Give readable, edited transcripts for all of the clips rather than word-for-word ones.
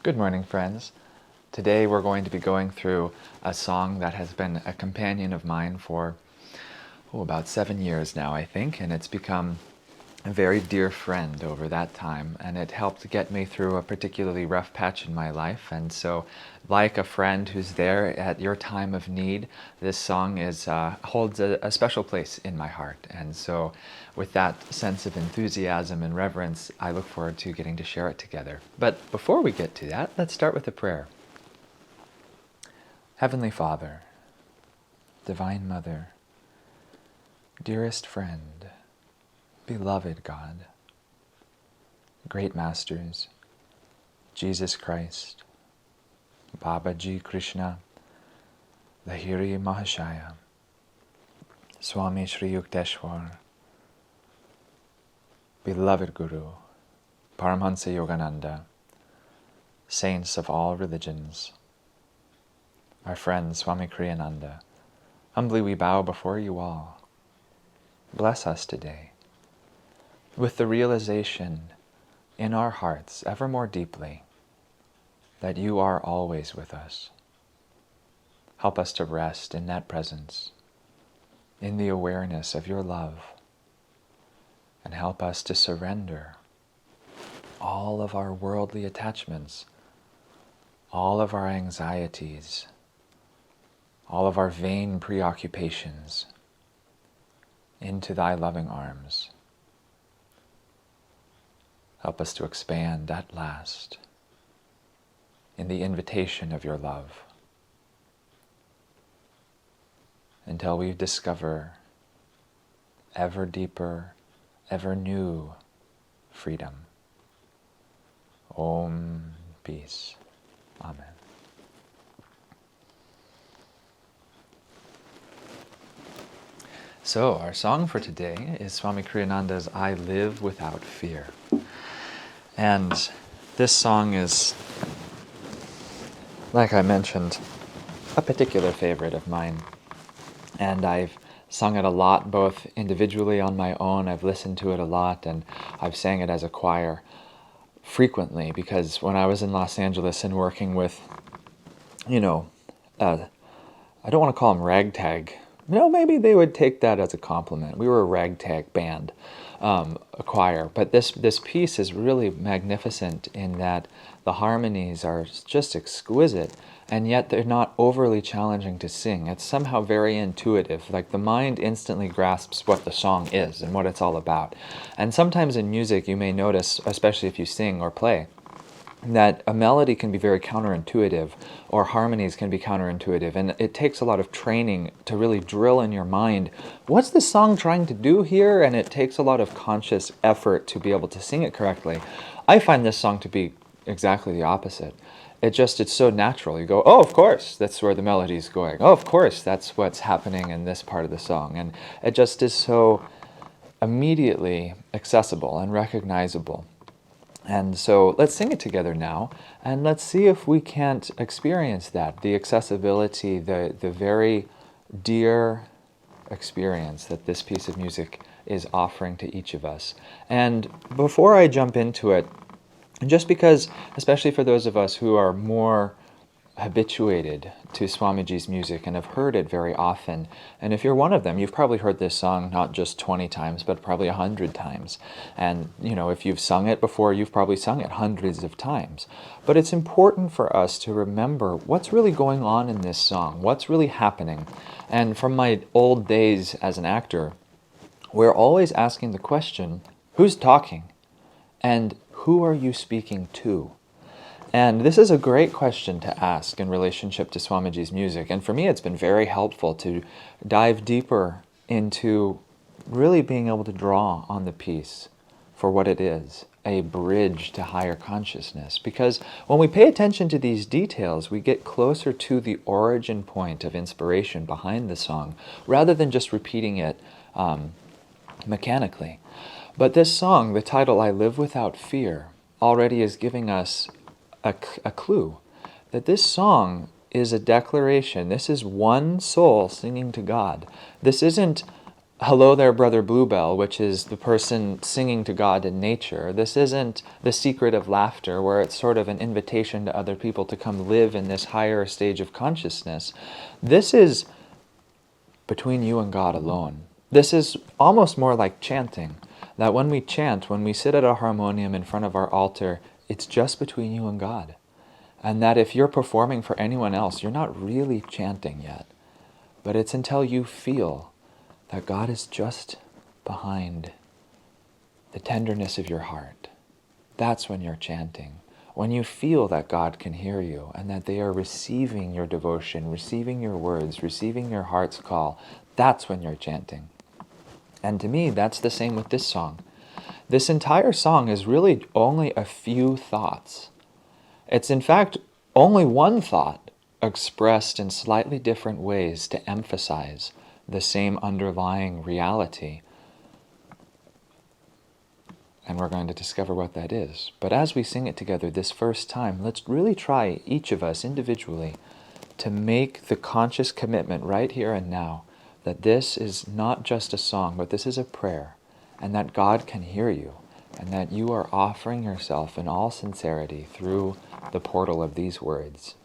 Good morning, friends. Today we're going to be going through a song that has been a companion of mine for about 7 years now, I think, and it's become a very dear friend over that time, and it helped get me through a particularly rough patch in my life. And so, like a friend who's there at your time of need, this song holds a special place in my heart. And so, with that sense of enthusiasm and reverence, I look forward to getting to share it together. But before we get to that, let's start with a prayer. Heavenly Father, Divine Mother, dearest friend, beloved God, great masters, Jesus Christ, Babaji Krishna, Lahiri Mahashaya, Swami Shri Yukteswar, beloved Guru, Paramhansa Yogananda, saints of all religions, our friend Swami Kriyananda, humbly we bow before you all. Bless us today with the realization in our hearts ever more deeply that you are always with us. Help us to rest in that presence, in the awareness of your love, and help us to surrender all of our worldly attachments, all of our anxieties, all of our vain preoccupations into thy loving arms. Help us to expand at last in the invitation of your love until we discover ever deeper, ever new freedom. Om, peace. Amen. So, our song for today is Swami Kriyananda's I Live Without Fear. And this song is, like I mentioned, a particular favorite of mine. And I've sung it a lot, both individually on my own, I've listened to it a lot, and I've sang it as a choir frequently, because when I was in Los Angeles and working with, I don't want to call them ragtag. Maybe they would take that as a compliment. We were a ragtag band, a choir. But this piece is really magnificent in that the harmonies are just exquisite, and yet they're not overly challenging to sing. It's somehow very intuitive. Like the mind instantly grasps what the song is and what it's all about. And sometimes in music you may notice, especially if you sing or play, that a melody can be very counterintuitive, or harmonies can be counterintuitive, and it takes a lot of training to really drill in your mind, what's the song trying to do here? And it takes a lot of conscious effort to be able to sing it correctly. I find this song to be exactly the opposite. It's so natural. You go, oh, of course, that's where the melody's going. Oh, of course, that's what's happening in this part of the song. And it just is so immediately accessible and recognizable. And so let's sing it together now, and let's see if we can't experience that, the accessibility, the very dear experience that this piece of music is offering to each of us. And before I jump into it, just because, especially for those of us who are more habituated to Swamiji's music and have heard it very often, and if you're one of them, you've probably heard this song not just 20 times, but probably 100 times. And, if you've sung it before, you've probably sung it hundreds of times. But it's important for us to remember what's really going on in this song, what's really happening. And from my old days as an actor, we're always asking the question, who's talking? And who are you speaking to? And this is a great question to ask in relationship to Swamiji's music. And for me, it's been very helpful to dive deeper into really being able to draw on the piece for what it is, a bridge to higher consciousness. Because when we pay attention to these details, we get closer to the origin point of inspiration behind the song, rather than just repeating it mechanically. But this song, the title, I Live Without Fear, already is giving us a clue that this song is a declaration. This is one soul singing to God. This isn't Hello There, Brother Bluebell, which is the person singing to God in nature. This isn't The Secret of Laughter, where it's sort of an invitation to other people to come live in this higher stage of consciousness. This is between you and God alone. This is almost more like chanting. That when we chant, when we sit at a harmonium in front of our altar, it's just between you and God. And that if you're performing for anyone else, you're not really chanting yet. But it's until you feel that God is just behind the tenderness of your heart. That's when you're chanting. When you feel that God can hear you and that they are receiving your devotion, receiving your words, receiving your heart's call, that's when you're chanting. And to me, that's the same with this song. This entire song is really only a few thoughts. It's in fact only one thought expressed in slightly different ways to emphasize the same underlying reality. And we're going to discover what that is. But as we sing it together this first time, let's really try, each of us individually, to make the conscious commitment right here and now that this is not just a song, but this is a prayer, and that God can hear you, and that you are offering yourself in all sincerity through the portal of these words.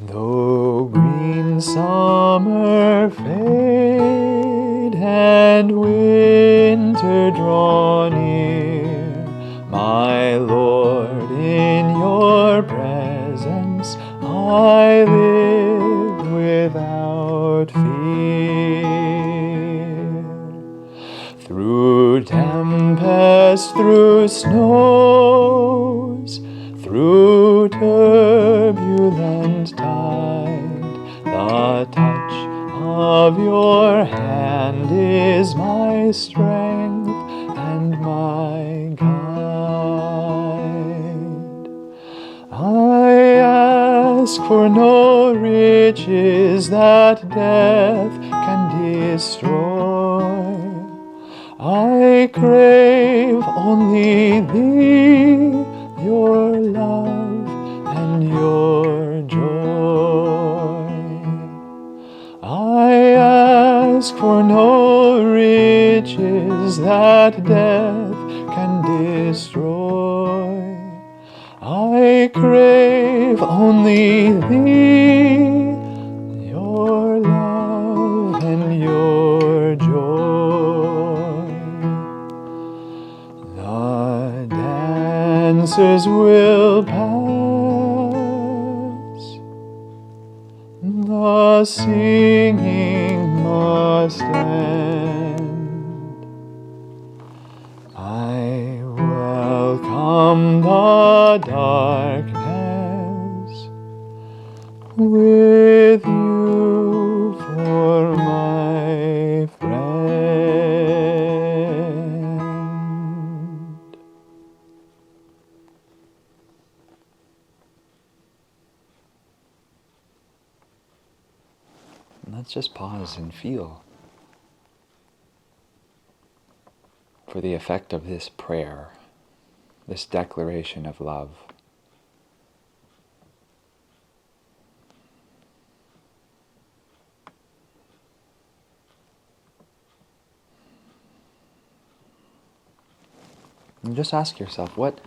Though green summer fade and winter draw near, my Lord, in your presence I live without fear. Through tempest, through snows, through turbulent tide, the touch of your hand is my strength and my guide. I ask for no riches that death can destroy. I crave only thee, your love and your joy. I ask for no riches that death can destroy. I crave only thee, your love and your joy. The dancers will pass, the singing must end. I welcome the darkness with you for my friend. Let's just pause and feel for the effect of this prayer, this declaration of love. And just ask yourself, what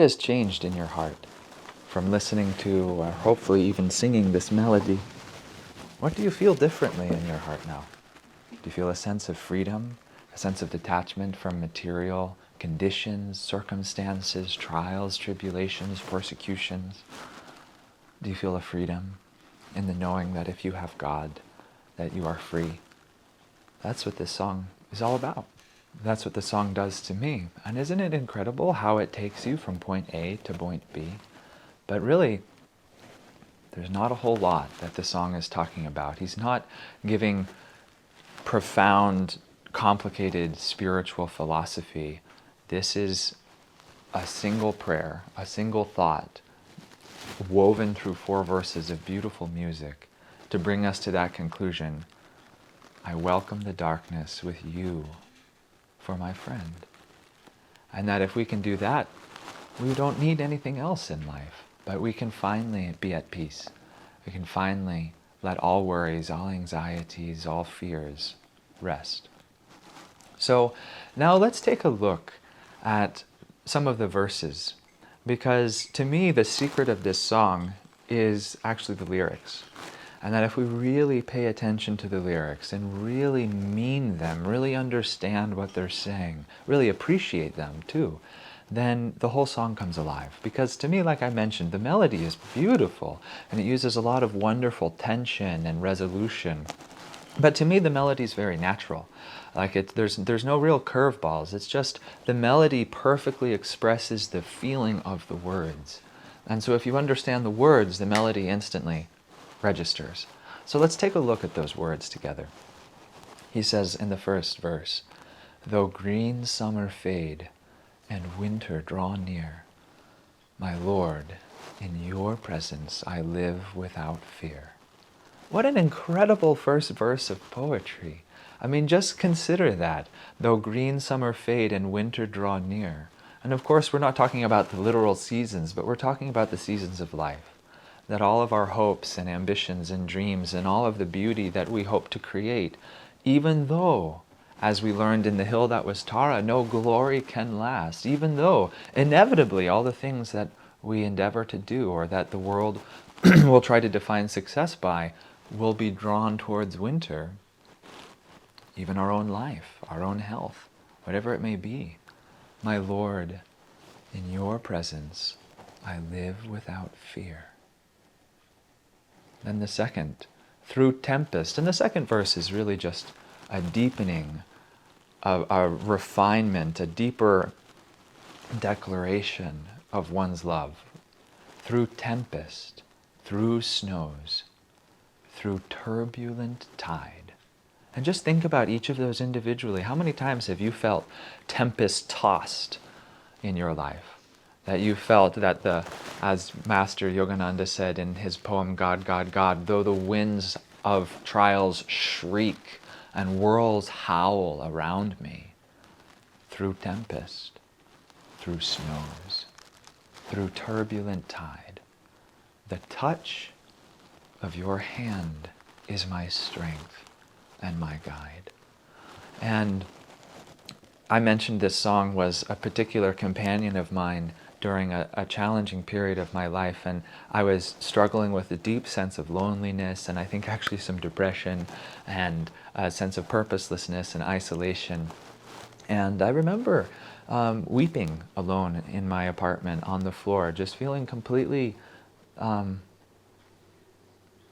has changed in your heart from listening to, or hopefully even singing this melody? What do you feel differently in your heart now? Do you feel a sense of freedom, a sense of detachment from material conditions, circumstances, trials, tribulations, persecutions? Do you feel a freedom in the knowing that if you have God, that you are free? That's what this song is all about. That's what the song does to me. And isn't it incredible how it takes you from point A to point B? But really, there's not a whole lot that the song is talking about. He's not giving profound, complicated spiritual philosophy. This is a single prayer, a single thought, woven through 4 verses of beautiful music to bring us to that conclusion. I welcome the darkness with you for my friend. And that if we can do that we don't need anything else in life, but we can finally be at peace. We can finally let all worries, all anxieties, all fears rest. So now let's take a look at some of the verses, because to me the secret of this song is actually the lyrics. And that if we really pay attention to the lyrics and really mean them, really understand what they're saying, really appreciate them too, then the whole song comes alive. Because to me, like I mentioned, the melody is beautiful and it uses a lot of wonderful tension and resolution. But to me, the melody is very natural. There's no real curveballs. It's just the melody perfectly expresses the feeling of the words. And so if you understand the words, the melody instantly registers. So let's take a look at those words together. He says in the first verse, "Though green summer fade and winter draw near, my Lord, in your presence I live without fear." What an incredible first verse of poetry. I mean, just consider that. Though green summer fade and winter draw near. And of course, we're not talking about the literal seasons, but we're talking about the seasons of life. That all of our hopes and ambitions and dreams and all of the beauty that we hope to create, even though, as we learned in the hill that was Tara, no glory can last, even though inevitably all the things that we endeavor to do or that the world will try to define success by will be drawn towards winter, even our own life, our own health, whatever it may be. My Lord, in your presence I live without fear. Then the second, through tempest. And the second verse is really just a deepening, a refinement, a deeper declaration of one's love. Through tempest, through snows, through turbulent tide. And just think about each of those individually. How many times have you felt tempest-tossed in your life? That you felt that as Master Yogananda said in his poem, God, God, God, though the winds of trials shriek and whirls howl around me, through tempest, through snows, through turbulent tide, the touch of your hand is my strength and my guide. And I mentioned this song was a particular companion of mine during a challenging period of my life, and I was struggling with a deep sense of loneliness and I think actually some depression and a sense of purposelessness and isolation. And I remember weeping alone in my apartment on the floor, just feeling completely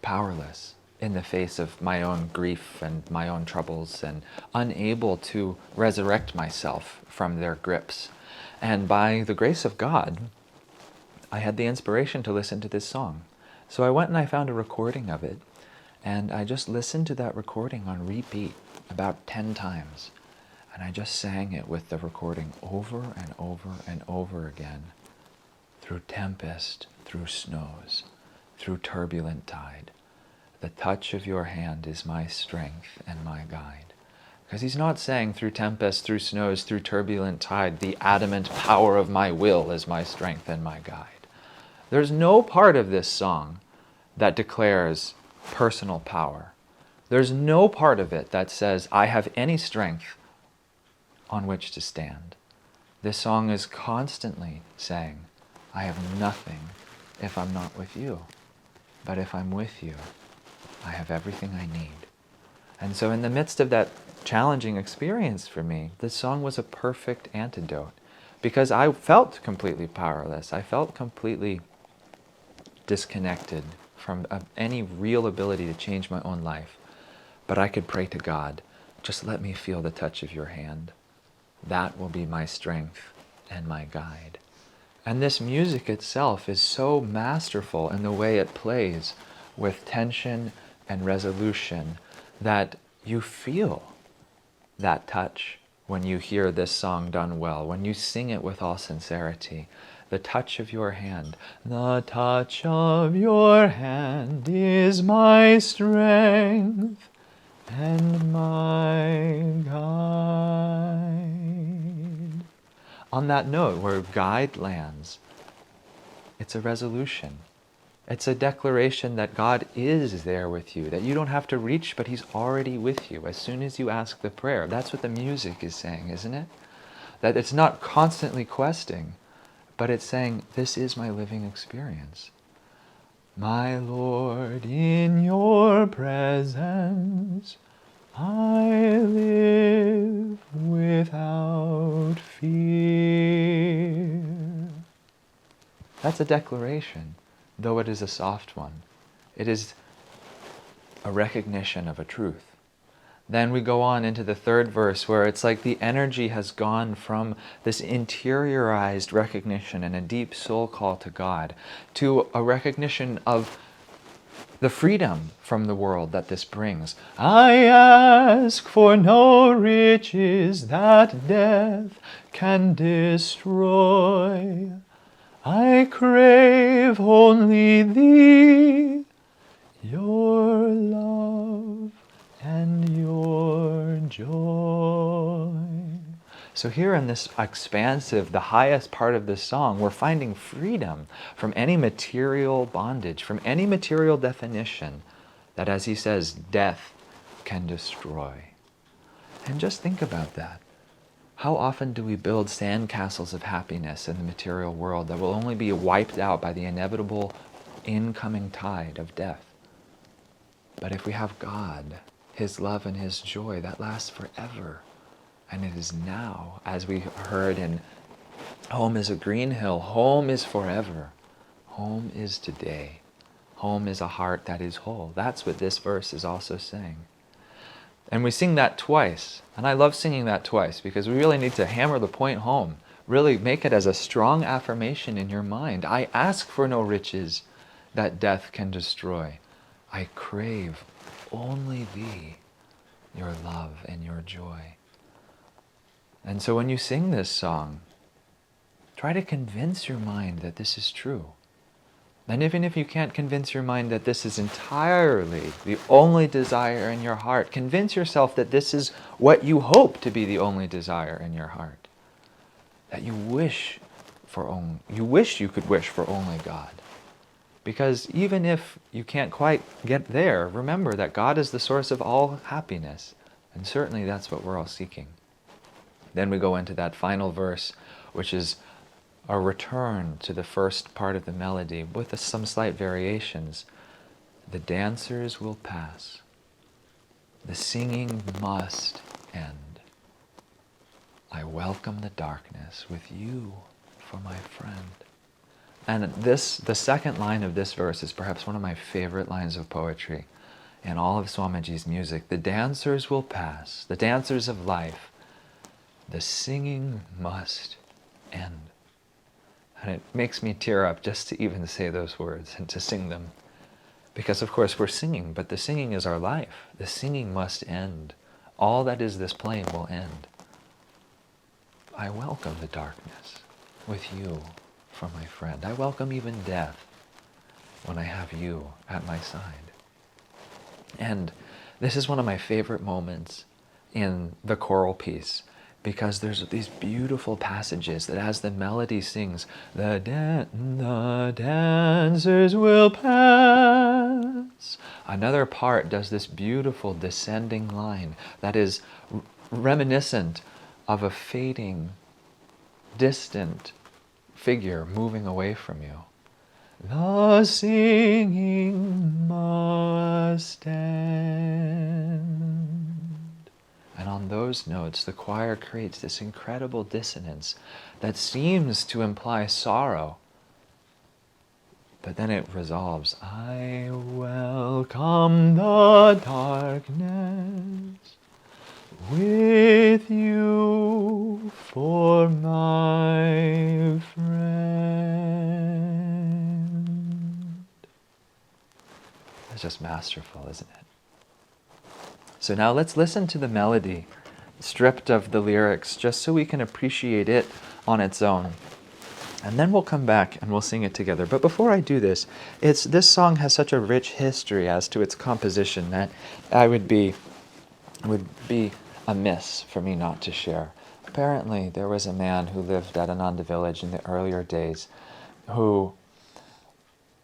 powerless in the face of my own grief and my own troubles and unable to resurrect myself from their grips. And by the grace of God, I had the inspiration to listen to this song. So I went and I found a recording of it, and I just listened to that recording on repeat about 10 times. And I just sang it with the recording over and over and over again. Through tempest, through snows, through turbulent tide, the touch of your hand is my strength and my guide. Because he's not saying through tempest, through snows, through turbulent tide, the adamant power of my will is my strength and my guide. There's no part of this song that declares personal power. There's no part of it that says, I have any strength on which to stand. This song is constantly saying, I have nothing if I'm not with you. But if I'm with you, I have everything I need. And so in the midst of that challenging experience for me, this song was a perfect antidote, because I felt completely powerless. I felt completely disconnected from any real ability to change my own life. But I could pray to God, just let me feel the touch of your hand. That will be my strength and my guide. And this music itself is so masterful in the way it plays with tension and resolution that you feel that touch when you hear this song done well, when you sing it with all sincerity. The touch of your hand. The touch of your hand is my strength and my guide. on that note where guide lands, it's a resolution. It's a declaration that God is there with you, that you don't have to reach, but He's already with you as soon as you ask the prayer. That's what the music is saying, isn't it? That it's not constantly questing, but it's saying, this is my living experience. My Lord, in your presence, I live without fear. That's a declaration, though it is a soft one. It is a recognition of a truth. Then we go on into the third verse where it's like the energy has gone from this interiorized recognition and a deep soul call to God to a recognition of the freedom from the world that this brings. I ask for no riches that death can destroy. I crave only Thee, your love and your joy. So here in this expansive, the highest part of this song, we're finding freedom from any material bondage, from any material definition that, as he says, death can destroy. And just think about that. How often do we build sandcastles of happiness in the material world that will only be wiped out by the inevitable incoming tide of death? But if we have God, His love and His joy, that lasts forever. And it is now, as we heard in Home is a Green Hill, home is forever. Home is today. Home is a heart that is whole. That's what this verse is also saying. And we sing that twice. And I love singing that twice because we really need to hammer the point home. Really make it as a strong affirmation in your mind. I ask for no riches that death can destroy. I crave only Thee, your love and your joy. And so when you sing this song, try to convince your mind that this is true. And even if you can't convince your mind that this is entirely the only desire in your heart, convince yourself that this is what you hope to be the only desire in your heart. That you wish you could wish for only God. Because even if you can't quite get there, remember that God is the source of all happiness. And certainly that's what we're all seeking. Then we go into that final verse, which is a return to the first part of the melody with some slight variations. The dancers will pass. The singing must end. I welcome the darkness with you for my friend. And the second line of this verse is perhaps one of my favorite lines of poetry in all of Swamiji's music. The dancers will pass, the dancers of life. The singing must end. And it makes me tear up just to even say those words and to sing them. Because of course we're singing, but the singing is our life. The singing must end. All that is this plane will end. I welcome the darkness with you for my friend. I welcome even death when I have you at my side. And this is one of my favorite moments in the choral piece, because there's these beautiful passages that as the melody sings, the dancers will pass. Another part does this beautiful descending line that is reminiscent of a fading, distant figure moving away from you. The singing must end. And on those notes, the choir creates this incredible dissonance that seems to imply sorrow. But then it resolves. I welcome the darkness with you for my friend. It's just masterful, isn't it? So now let's listen to the melody, stripped of the lyrics, just so we can appreciate it on its own. And then we'll come back and we'll sing it together. But before I do this, this song has such a rich history as to its composition that it would be amiss for me not to share Apparently, there was a man who lived at Ananda village in the earlier days who,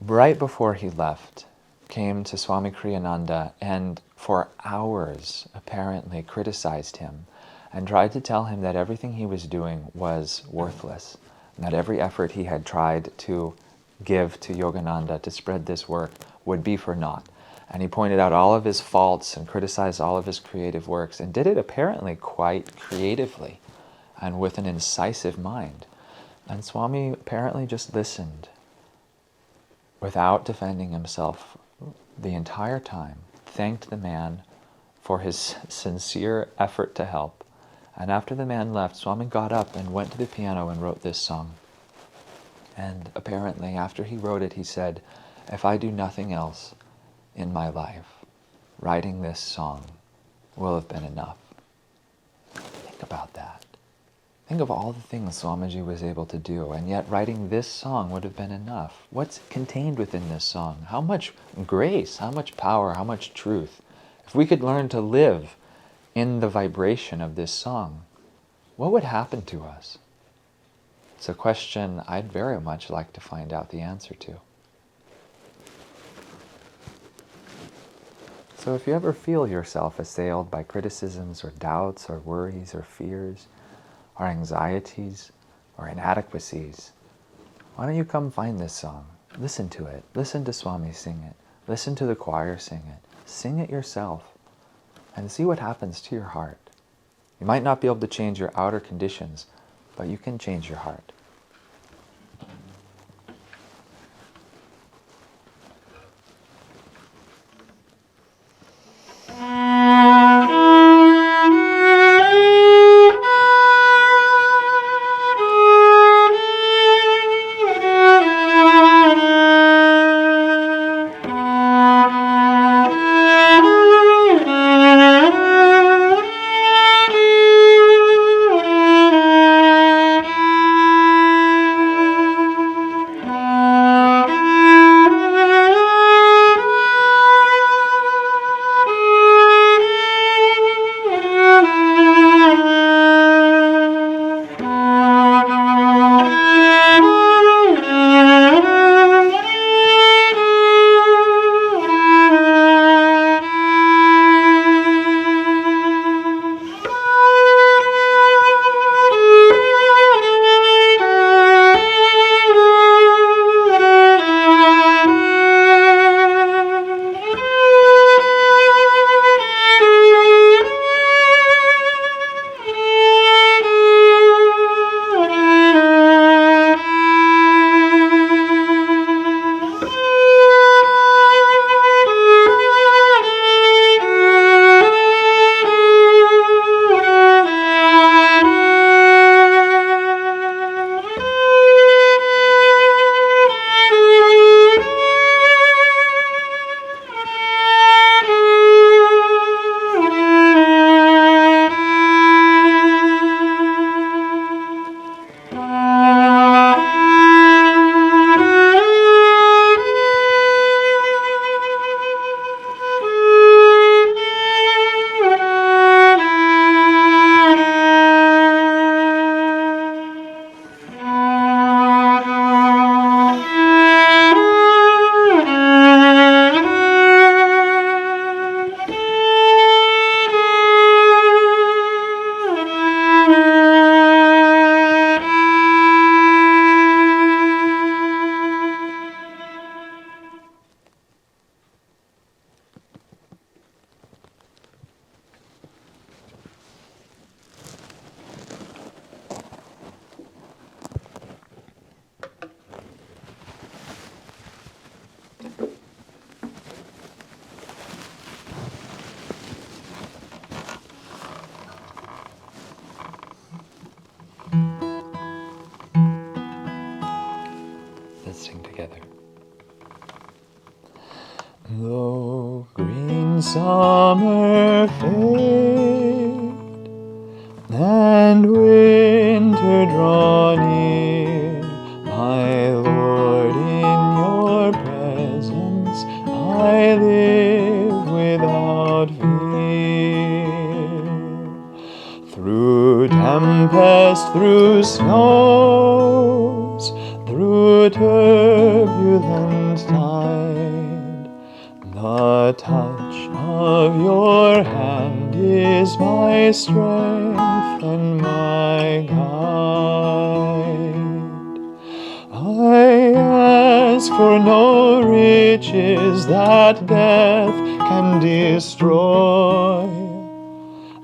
right before he left, came to Swami Kriyananda and for hours apparently criticized him and tried to tell him that everything he was doing was worthless, and that every effort he had tried to give to Yogananda to spread this work would be for naught. And he pointed out all of his faults and criticized all of his creative works, and did it apparently quite creatively and with an incisive mind. And Swami apparently just listened without defending himself the entire time, thanked the man for his sincere effort to help. And after the man left, Swami got up and went to the piano and wrote this song. And apparently after he wrote it, he said, "If I do nothing else in my life, writing this song will have been enough." Think about that. Think of all the things Swamiji was able to do, and yet writing this song would have been enough. What's contained within this song? How much grace, how much power, how much truth. If we could learn to live in the vibration of this song, what would happen to us? It's a question I'd very much like to find out the answer to. So if you ever feel yourself assailed by criticisms or doubts or worries or fears, or anxieties, or inadequacies, why don't you come find this song? Listen to it. Listen to Swami sing it. Listen to the choir sing it. Sing it yourself, and see what happens to your heart. You might not be able to change your outer conditions, but you can change your heart. Let's sing together. Though green summer fade and winter draw near, my Lord, in your presence I live without fear. Through tempest, through snows, through turbulent tide, the touch of your hand is my strength and my guide. I ask for no riches that death can destroy.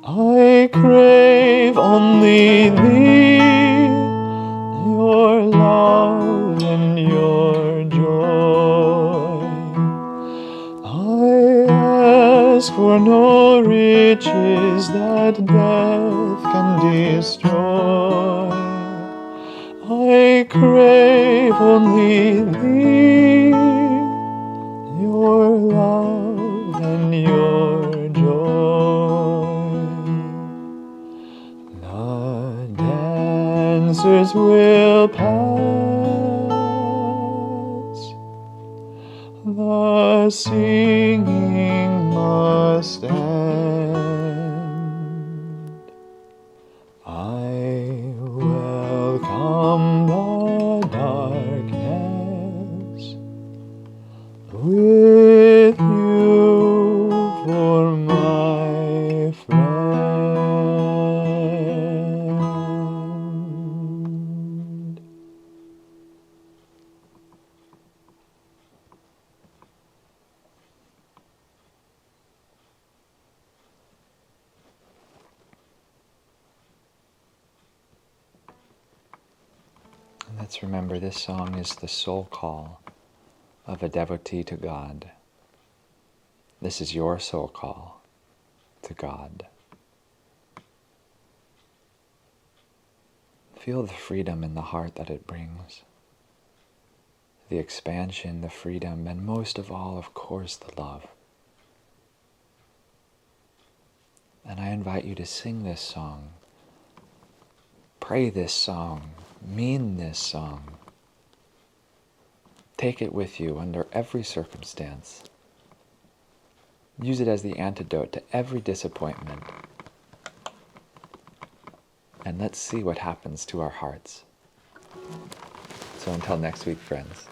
I crave only thee, your love and your joy. I ask for no riches that death can destroy. I crave only thee, your love and your joy. The dancers will pass, the singing must end. I welcome the darkness with you for my friend. Let's remember this song is the soul call of a devotee to God. This is your soul call to God. Feel the freedom in the heart that it brings. The expansion, the freedom, and most of all, of course, the love. And I invite you to sing this song, pray this song, mean this song. Take it with you under every circumstance. Use it as the antidote to every disappointment. And let's see what happens to our hearts. So until next week, friends.